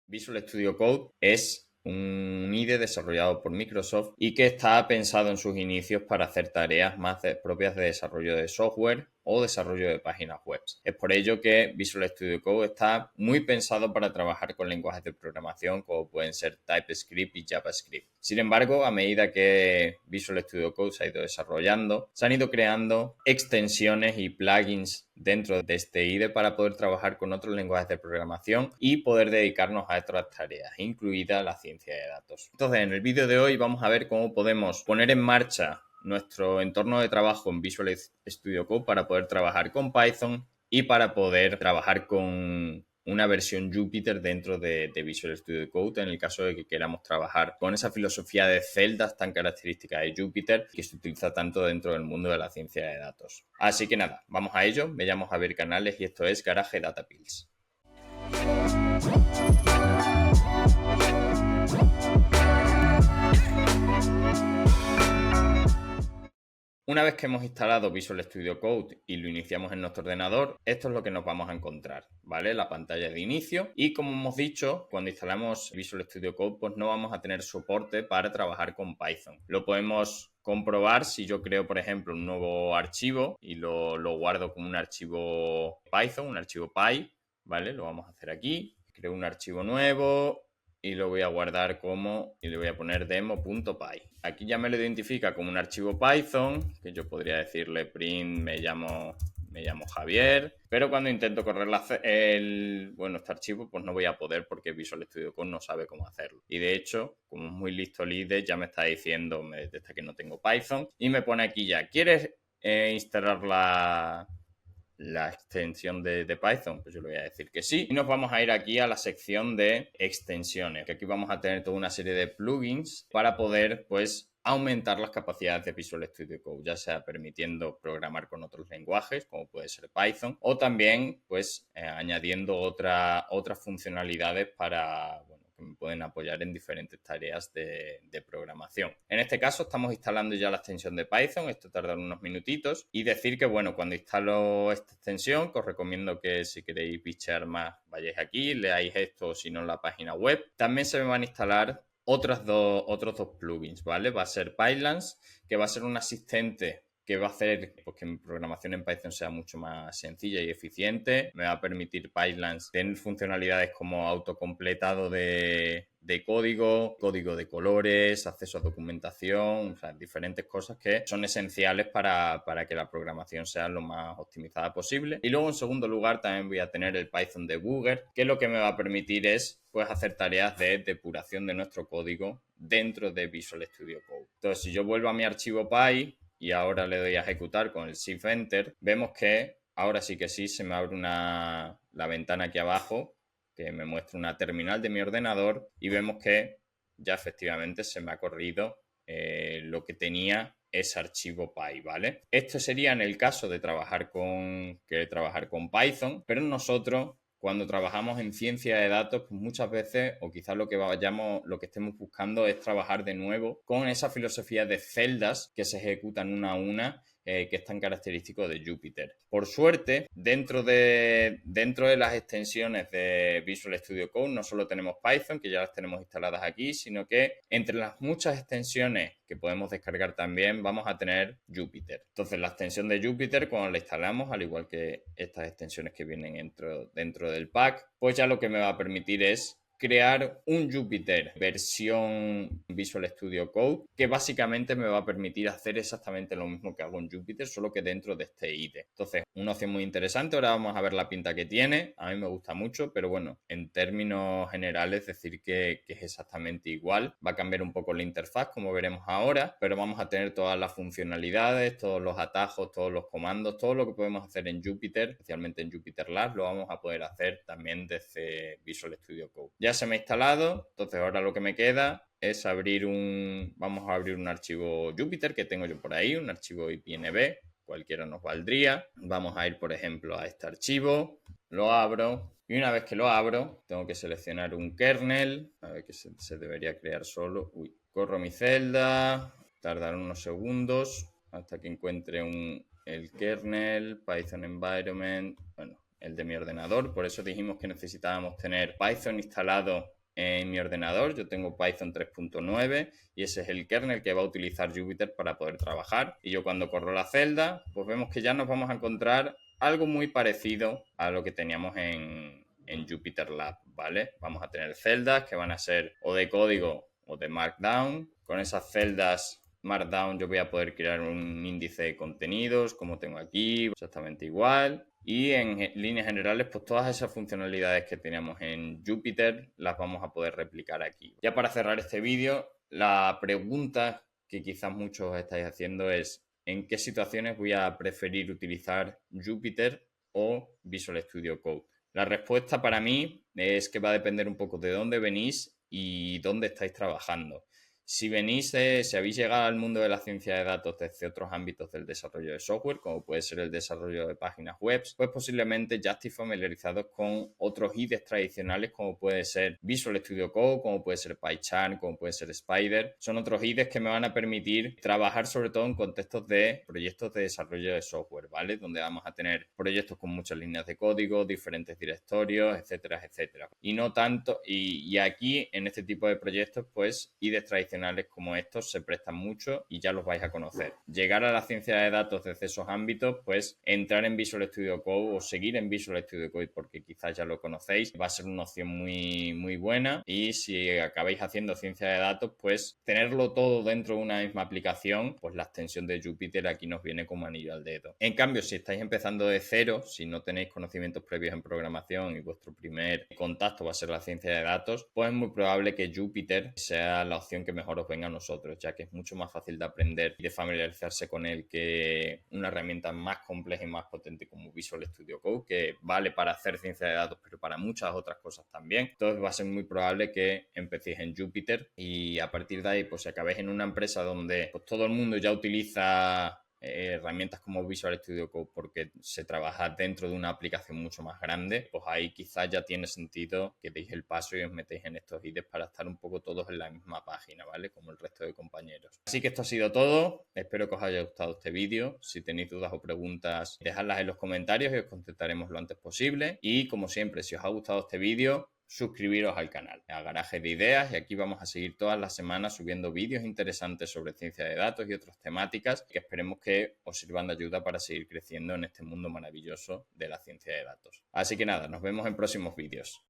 Visual Studio Code es un IDE desarrollado por Microsoft y que está pensado en sus inicios para hacer tareas más propias de desarrollo de software o desarrollo de páginas web. Es por ello que Visual Studio Code está muy pensado para trabajar con lenguajes de programación como pueden ser TypeScript y JavaScript. Sin embargo, a medida que Visual Studio Code se ha ido desarrollando, se han ido creando extensiones y plugins dentro de este IDE para poder trabajar con otros lenguajes de programación y poder dedicarnos a otras tareas, incluida la ciencia de datos. Entonces, en el vídeo de hoy vamos a ver cómo podemos poner en marcha nuestro entorno de trabajo en Visual Studio Code para poder trabajar con Python y para poder trabajar con una versión Jupyter dentro de Visual Studio Code en el caso de que queramos trabajar con esa filosofía de celdas tan característica de Jupyter que se utiliza tanto dentro del mundo de la ciencia de datos. Así que nada, vamos a ello. Me llamo Javier Canales y esto es Garage Data Pills. Una vez que hemos instalado Visual Studio Code y lo iniciamos en nuestro ordenador, esto es lo que nos vamos a encontrar, ¿vale? La pantalla de inicio y como hemos dicho, cuando instalamos Visual Studio Code, pues no vamos a tener soporte para trabajar con Python. Lo podemos comprobar si yo creo, por ejemplo, un nuevo archivo y lo guardo como un archivo Python, un archivo Py, ¿vale? Lo vamos a hacer aquí. Creo un archivo nuevo y lo voy a guardar como, y le voy a poner demo.py. Aquí ya me lo identifica como un archivo Python, que yo podría decirle print me llamo Javier, pero cuando intento correr este archivo, pues no voy a poder porque Visual Studio Code no sabe cómo hacerlo. Y de hecho, como es muy listo el IDE, ya me está diciendo, me detecta que no tengo Python y me pone aquí ya, ¿quieres instalar la extensión de Python? Pues yo le voy a decir que sí. Y nos vamos a ir aquí a la sección de extensiones, que aquí vamos a tener toda una serie de plugins para poder, pues, aumentar las capacidades de Visual Studio Code, ya sea permitiendo programar con otros lenguajes, como puede ser Python, o también, pues, añadiendo otras funcionalidades para, que me pueden apoyar en diferentes tareas de programación. En este caso estamos instalando ya la extensión de Python, esto tarda unos minutitos, y decir que, bueno, cuando instalo esta extensión, que os recomiendo que si queréis bichear más, vayáis aquí, leáis esto, o si no en la página web. También se me van a instalar otros dos plugins, ¿vale? Va a ser Pylance, que va a ser un asistente que va a hacer pues, que mi programación en Python sea mucho más sencilla y eficiente. Me va a permitir Pylance tener funcionalidades como autocompletado de código de colores, acceso a documentación, o sea, diferentes cosas que son esenciales para que la programación sea lo más optimizada posible. Y luego, en segundo lugar, también voy a tener el Python Debugger, que lo que me va a permitir es pues, hacer tareas de depuración de nuestro código dentro de Visual Studio Code. Entonces, si yo vuelvo a mi archivo Py y ahora le doy a ejecutar con el Shift Enter, vemos que ahora sí que sí se me abre la ventana aquí abajo que me muestra una terminal de mi ordenador y vemos que ya efectivamente se me ha corrido lo que tenía ese archivo Py, ¿vale? Esto sería en el caso de trabajar con Python, pero nosotros cuando trabajamos en ciencia de datos, pues muchas veces, o quizás lo que estemos buscando es trabajar de nuevo con esa filosofía de celdas que se ejecutan una a una, que es tan característico de Jupyter. Por suerte, dentro de las extensiones de Visual Studio Code no solo tenemos Python, que ya las tenemos instaladas aquí, sino que entre las muchas extensiones que podemos descargar también vamos a tener Jupyter. Entonces, la extensión de Jupyter, cuando la instalamos, al igual que estas extensiones que vienen dentro del pack, pues ya lo que me va a permitir es crear un Jupyter versión Visual Studio Code que básicamente me va a permitir hacer exactamente lo mismo que hago en Jupyter, solo que dentro de este IDE. Entonces, una opción muy interesante. Ahora vamos a ver la pinta que tiene. A mí me gusta mucho, pero bueno, en términos generales decir que es exactamente igual. Va a cambiar un poco la interfaz, como veremos ahora, pero vamos a tener todas las funcionalidades, todos los atajos, todos los comandos, todo lo que podemos hacer en Jupyter, especialmente en Jupyter Labs, lo vamos a poder hacer también desde Visual Studio Code. Ya se me ha instalado, entonces ahora lo que me queda es vamos a abrir un archivo Jupyter que tengo yo por ahí, un archivo IPNB, cualquiera nos valdría. Vamos a ir, por ejemplo, a este archivo, lo abro y una vez que lo abro, tengo que seleccionar un kernel, a ver que se debería crear solo. Corro mi celda, tardará unos segundos hasta que encuentre el kernel, Python Environment, bueno, el de mi ordenador. Por eso dijimos que necesitábamos tener Python instalado en mi ordenador. Yo tengo Python 3.9 y ese es el kernel que va a utilizar Jupyter para poder trabajar. Y yo cuando corro la celda, pues vemos que ya nos vamos a encontrar algo muy parecido a lo que teníamos en JupyterLab, ¿vale? Vamos a tener celdas que van a ser o de código o de Markdown. Con esas celdas Markdown yo voy a poder crear un índice de contenidos como tengo aquí, exactamente igual. Y en líneas generales, pues todas esas funcionalidades que teníamos en Jupyter las vamos a poder replicar aquí. Ya para cerrar este vídeo, la pregunta que quizás muchos estáis haciendo es ¿en qué situaciones voy a preferir utilizar Jupyter o Visual Studio Code? La respuesta para mí es que va a depender un poco de dónde venís y dónde estáis trabajando. Si si habéis llegado al mundo de la ciencia de datos desde otros ámbitos del desarrollo de software, como puede ser el desarrollo de páginas web, pues posiblemente ya estéis familiarizados con otros IDEs tradicionales como puede ser Visual Studio Code, como puede ser PyCharm, como puede ser Spider. Son otros IDEs que me van a permitir trabajar sobre todo en contextos de proyectos de desarrollo de software, ¿vale? Donde vamos a tener proyectos con muchas líneas de código, diferentes directorios, etcétera, etcétera. Y no tanto, y aquí en este tipo de proyectos, pues IDEs tradicionales como estos se prestan mucho y ya los vais a conocer. Llegar a la ciencia de datos desde esos ámbitos, pues entrar en Visual Studio Code o seguir en Visual Studio Code porque quizás ya lo conocéis, va a ser una opción muy buena. Y si acabáis haciendo ciencia de datos, pues tenerlo todo dentro de una misma aplicación, pues la extensión de Jupyter aquí nos viene como anillo al dedo. En cambio, si estáis empezando de cero, si no tenéis conocimientos previos en programación y vuestro primer contacto va a ser la ciencia de datos, pues es muy probable que Jupyter sea la opción que mejor os venga a nosotros, ya que es mucho más fácil de aprender y de familiarizarse con él que una herramienta más compleja y más potente como Visual Studio Code, que vale para hacer ciencia de datos, pero para muchas otras cosas también. Entonces va a ser muy probable que empecéis en Jupyter y a partir de ahí, pues si acabáis en una empresa donde pues, todo el mundo ya utiliza herramientas como Visual Studio Code porque se trabaja dentro de una aplicación mucho más grande, pues ahí quizás ya tiene sentido que deis el paso y os metéis en estos IDEs para estar un poco todos en la misma página, ¿vale? Como el resto de compañeros. Así que esto ha sido todo. Espero que os haya gustado este vídeo. Si tenéis dudas o preguntas, dejadlas en los comentarios y os contestaremos lo antes posible. Y como siempre, si os ha gustado este vídeo, suscribiros al canal, a Garaje de Ideas, y aquí vamos a seguir todas las semanas subiendo vídeos interesantes sobre ciencia de datos y otras temáticas que esperemos que os sirvan de ayuda para seguir creciendo en este mundo maravilloso de la ciencia de datos. Así que nada, nos vemos en próximos vídeos.